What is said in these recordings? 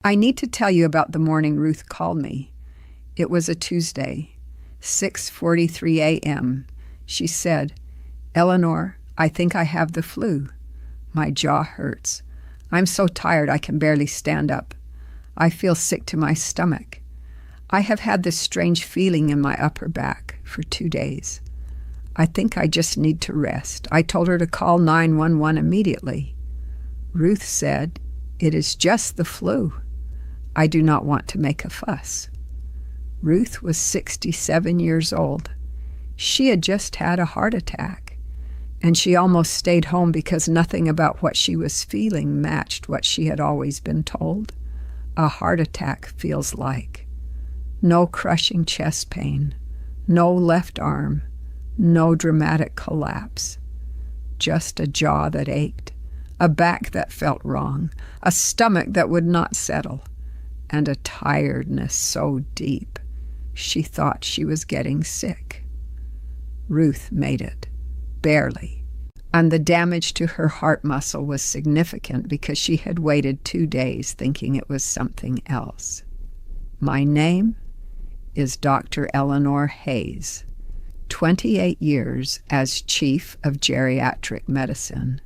I need to tell you about the morning Ruth called me. It was a Tuesday, 6:43 a.m. She said, "Eleanor, I think I have the flu. My jaw hurts. I'm so tired I can barely stand up. I feel sick to my stomach. I have had this strange feeling in my upper back for 2 days. I think I just need to rest." I told her to call 911 immediately. Ruth said, "It is just the flu. I do not want to make a fuss." Ruth was 67 years old. She had just had a heart attack, and she almost stayed home because nothing about what she was feeling matched what she had always been told a heart attack feels like. No crushing chest pain, no left arm, no dramatic collapse. Just a jaw that ached, a back that felt wrong, a stomach that would not settle, and a tiredness so deep she thought she was getting sick. Ruth made it, barely, and the damage to her heart muscle was significant because she had waited 2 days thinking it was something else. My name is Dr. Eleanor Hayes, 28 years as Chief of Geriatric Medicine,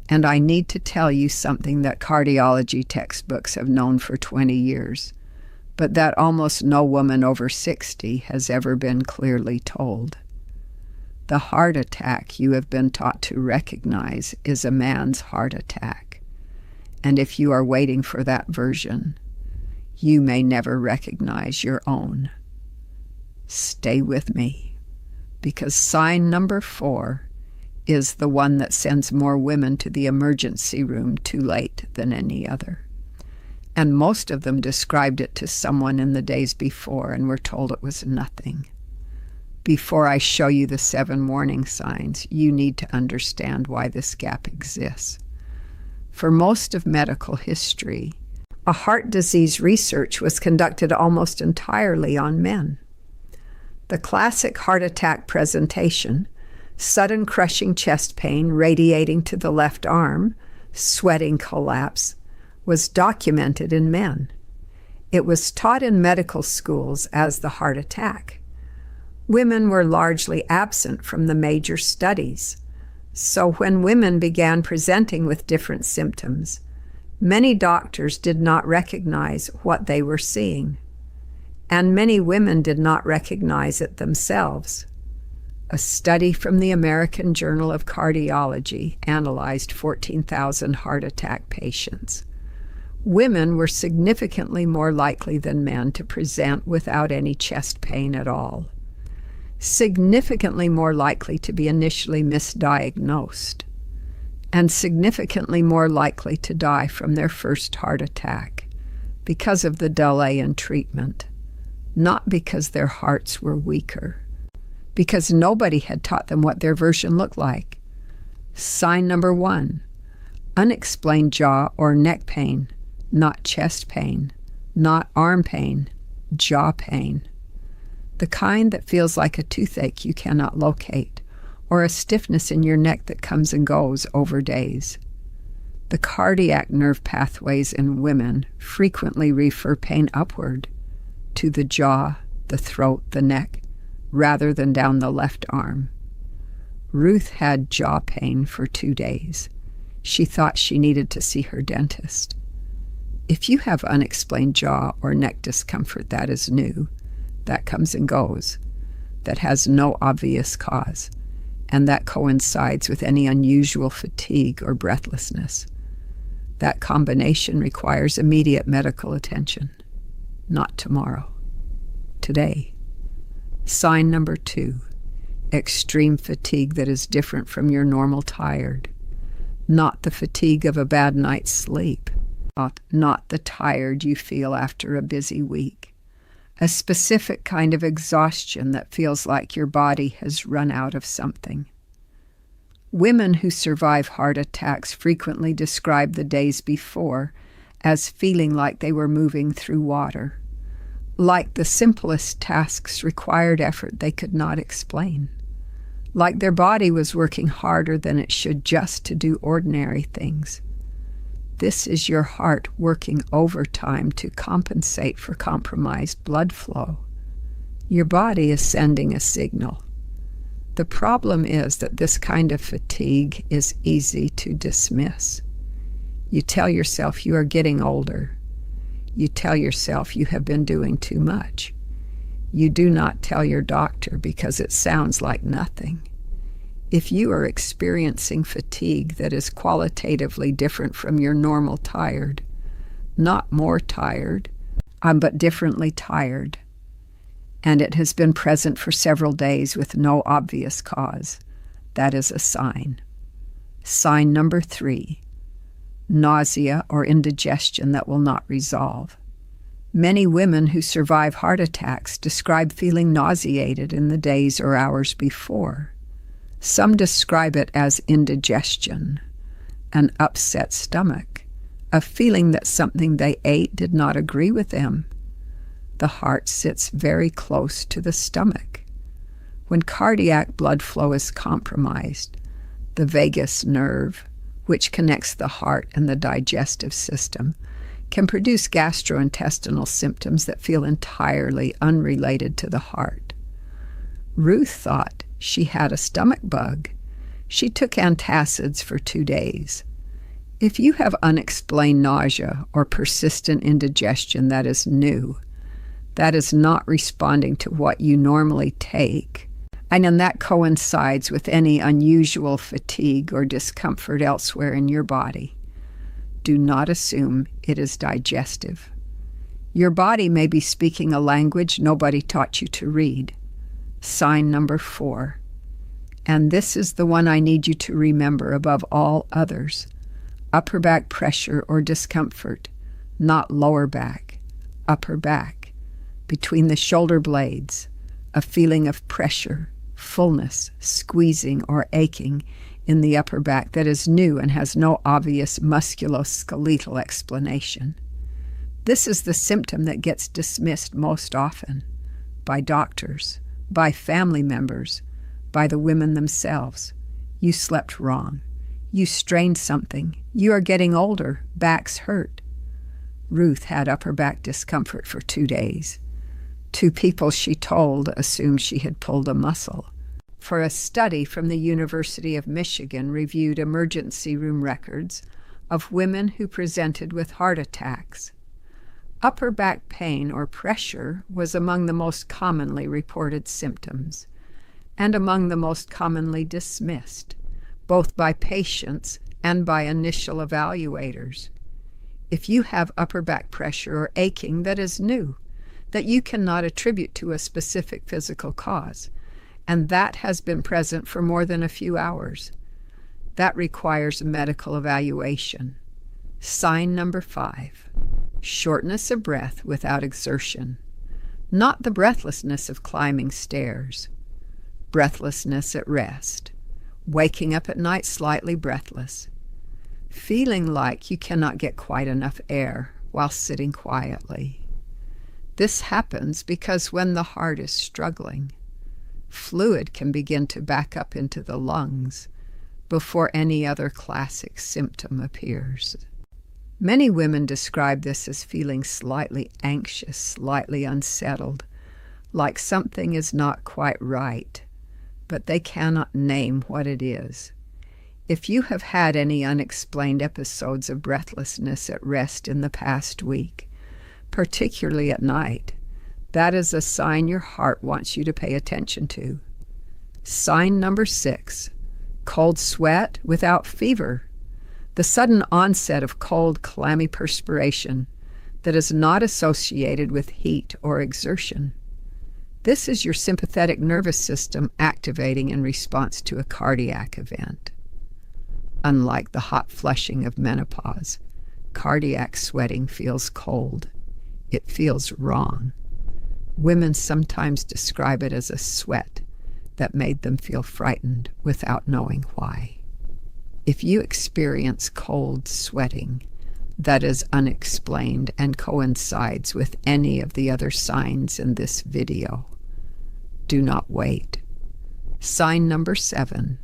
and I need to tell you something that cardiology textbooks have known for 20 years, but that almost no woman over 60 has ever been clearly told. The heart attack you have been taught to recognize is a man's heart attack, and if you are waiting for that version, you may never recognize your own. Stay with me, because sign number 4 is the one that sends more women to the emergency room too late than any other. And most of them described it to someone in the days before and were told it was nothing. Before I show you the 7 warning signs, you need to understand why this gap exists. For most of medical history, a heart disease research was conducted almost entirely on men. The classic heart attack presentation, sudden crushing chest pain radiating to the left arm, sweating collapse, was documented in men. It was taught in medical schools as the heart attack. Women were largely absent from the major studies, so when women began presenting with different symptoms, many doctors did not recognize what they were seeing, and many women did not recognize it themselves. A study from the American Journal of Cardiology analyzed 14,000 heart attack patients. Women were significantly more likely than men to present without any chest pain at all, significantly more likely to be initially misdiagnosed, and significantly more likely to die from their first heart attack because of the delay in treatment, not because their hearts were weaker, because nobody had taught them what their version looked like. Sign number 1, unexplained jaw or neck pain, not chest pain, not arm pain, jaw pain. The kind that feels like a toothache you cannot locate, or a stiffness in your neck that comes and goes over days. The cardiac nerve pathways in women frequently refer pain upward, to the jaw, the throat, the neck, rather than down the left arm. Ruth had jaw pain for 2 days. She thought she needed to see her dentist. If you have unexplained jaw or neck discomfort that is new, that comes and goes, that has no obvious cause, and that coincides with any unusual fatigue or breathlessness, that combination requires immediate medical attention. Not tomorrow. Today. Sign number 2, extreme fatigue that is different from your normal tired. Not the fatigue of a bad night's sleep. Not the tired you feel after a busy week. A specific kind of exhaustion that feels like your body has run out of something. Women who survive heart attacks frequently describe the days before as feeling like they were moving through water, like the simplest tasks required effort they could not explain, like their body was working harder than it should just to do ordinary things. This is your heart working overtime to compensate for compromised blood flow. Your body is sending a signal. The problem is that this kind of fatigue is easy to dismiss. You tell yourself you are getting older. You tell yourself you have been doing too much. You do not tell your doctor because it sounds like nothing. If you are experiencing fatigue that is qualitatively different from your normal tired, not more tired, but differently tired, and it has been present for several days with no obvious cause, that is a sign. Sign number 3, nausea or indigestion that will not resolve. Many women who survive heart attacks describe feeling nauseated in the days or hours before. Some describe it as indigestion, an upset stomach, a feeling that something they ate did not agree with them. The heart sits very close to the stomach. When cardiac blood flow is compromised, the vagus nerve, which connects the heart and the digestive system, can produce gastrointestinal symptoms that feel entirely unrelated to the heart. Ruth thought she had a stomach bug. She took antacids for 2 days. If you have unexplained nausea or persistent indigestion that is new, that is not responding to what you normally take, and then that coincides with any unusual fatigue or discomfort elsewhere in your body, do not assume it is digestive. Your body may be speaking a language nobody taught you to read. Sign number 4. And this is the one I need you to remember above all others. Upper back pressure or discomfort, not lower back, upper back, between the shoulder blades, a feeling of pressure, fullness, squeezing, or aching in the upper back that is new and has no obvious musculoskeletal explanation. This is the symptom that gets dismissed most often by doctors, by family members, by the women themselves. You slept wrong. You strained something. You are getting older. Backs hurt. Ruth had upper back discomfort for 2 days. 2 people she told assumed she had pulled a muscle. For a study from the University of Michigan reviewed emergency room records of women who presented with heart attacks. Upper back pain or pressure was among the most commonly reported symptoms and among the most commonly dismissed, both by patients and by initial evaluators. If you have upper back pressure or aching that is new, that you cannot attribute to a specific physical cause, and that has been present for more than a few hours, that requires a medical evaluation. Sign number 5. Shortness of breath without exertion. Not the breathlessness of climbing stairs. Breathlessness at rest. Waking up at night slightly breathless. Feeling like you cannot get quite enough air while sitting quietly. This happens because when the heart is struggling, fluid can begin to back up into the lungs before any other classic symptom appears. Many women describe this as feeling slightly anxious, slightly unsettled, like something is not quite right, but they cannot name what it is. If you have had any unexplained episodes of breathlessness at rest in the past week, particularly at night, that is a sign your heart wants you to pay attention to. Sign number 6, cold sweat without fever. The sudden onset of cold, clammy perspiration that is not associated with heat or exertion. This is your sympathetic nervous system activating in response to a cardiac event. Unlike the hot flushing of menopause, cardiac sweating feels cold. It feels wrong. Women sometimes describe it as a sweat that made them feel frightened without knowing why. If you experience cold sweating that is unexplained and coincides with any of the other signs in this video, do not wait. Sign number 7.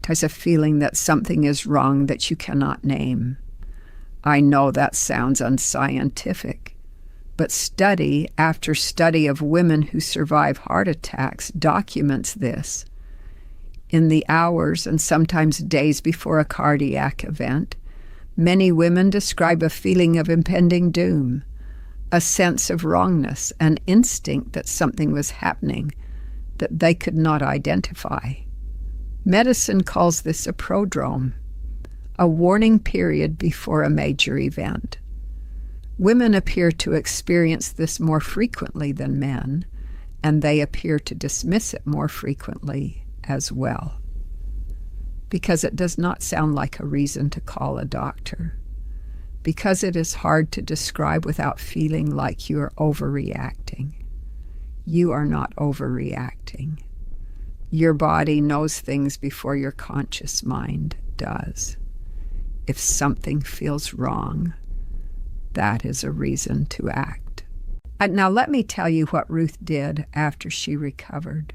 There's a feeling that something is wrong that you cannot name. I know that sounds unscientific, but study after study of women who survive heart attacks documents this. In the hours and sometimes days before a cardiac event, many women describe a feeling of impending doom, a sense of wrongness, an instinct that something was happening that they could not identify. Medicine calls this a prodrome, a warning period before a major event. Women appear to experience this more frequently than men, and they appear to dismiss it more frequently as well, because it does not sound like a reason to call a doctor, because it is hard to describe without feeling like you are overreacting. You are not overreacting. Your body knows things before your conscious mind does. If something feels wrong, that is a reason to act. Now let me tell you what Ruth did after she recovered.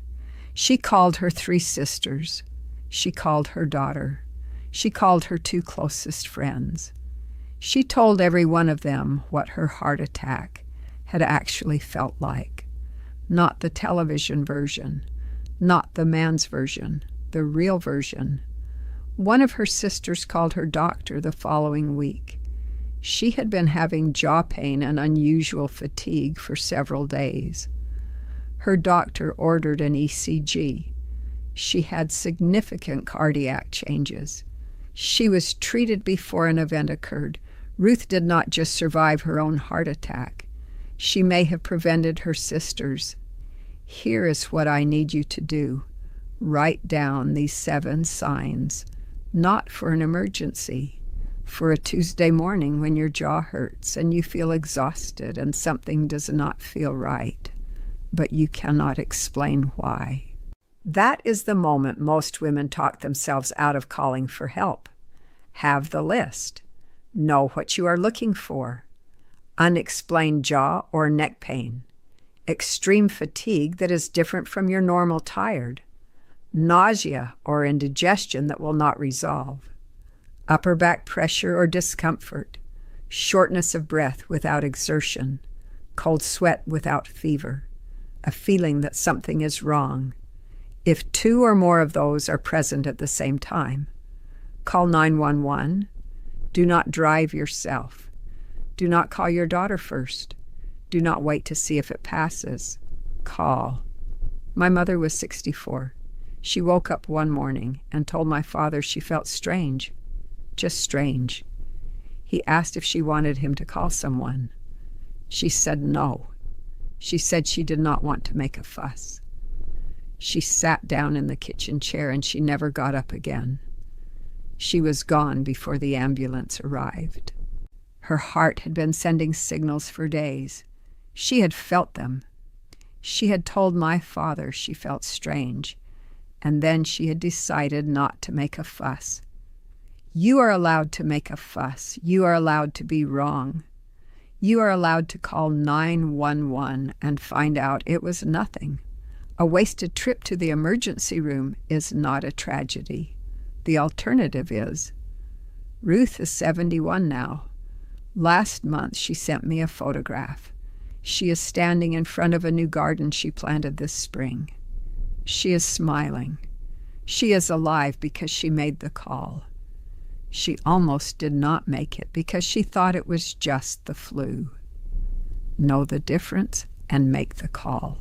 She called her 3 sisters. She called her daughter. She called her 2 closest friends. She told every one of them what her heart attack had actually felt like. Not the television version, not the man's version, the real version. One of her sisters called her doctor the following week. She had been having jaw pain and unusual fatigue for several days. Her doctor ordered an ECG. She had significant cardiac changes. She was treated before an event occurred. Ruth did not just survive her own heart attack. She may have prevented her sister's. Here is what I need you to do. Write down these 7 signs, not for an emergency, for a Tuesday morning when your jaw hurts and you feel exhausted and something does not feel right, but you cannot explain why. That is the moment most women talk themselves out of calling for help. Have the list. Know what you are looking for. Unexplained jaw or neck pain. Extreme fatigue that is different from your normal tired. Nausea or indigestion that will not resolve. Upper back pressure or discomfort. Shortness of breath without exertion. Cold sweat without fever. A feeling that something is wrong. If 2 or more of those are present at the same time, call 911. Do not drive yourself. Do not call your daughter first. Do not wait to see if it passes. Call. My mother was 64. She woke up one morning and told my father she felt strange, just strange. He asked if she wanted him to call someone. She said no. She said she did not want to make a fuss. She sat down in the kitchen chair and she never got up again. She was gone before the ambulance arrived. Her heart had been sending signals for days. She had felt them. She had told my father she felt strange, and then she had decided not to make a fuss. You are allowed to make a fuss. You are allowed to be wrong. You are allowed to call 911 and find out it was nothing. A wasted trip to the emergency room is not a tragedy. The alternative is. Ruth is 71 now. Last month she sent me a photograph. She is standing in front of a new garden she planted this spring. She is smiling. She is alive because she made the call. She almost did not make it because she thought it was just the flu. Know the difference and make the call.